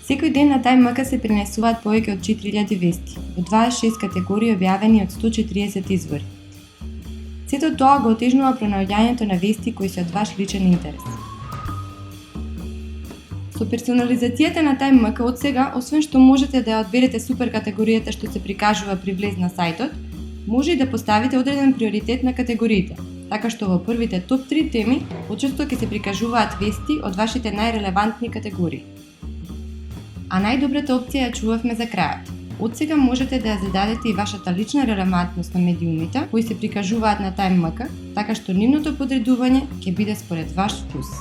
Секој ден на TimeMK се пренесуваат повеќе од 4000 вести, во 26 категории објавени од 140 извори. Сето тоа го отежнува пронаоѓањето на вести кои се од ваш личен интерес. Со персонализацијата на TimeMK од сега, освен што можете да ја одберете супер категоријата што се прикажува при влез на сајтот, може и да поставите одреден приоритет на категориите, така што во првите топ 3 теми почесто ќе се прикажуваат вести од вашите најрелевантни категории. А најдобрата опција ја чувавме за крајот. Од сега можете да ја зададете и вашата лична релевантност на медиумите кои се прикажуваат на TimeMK, така што нивното подредување ќе биде според ваш вкус.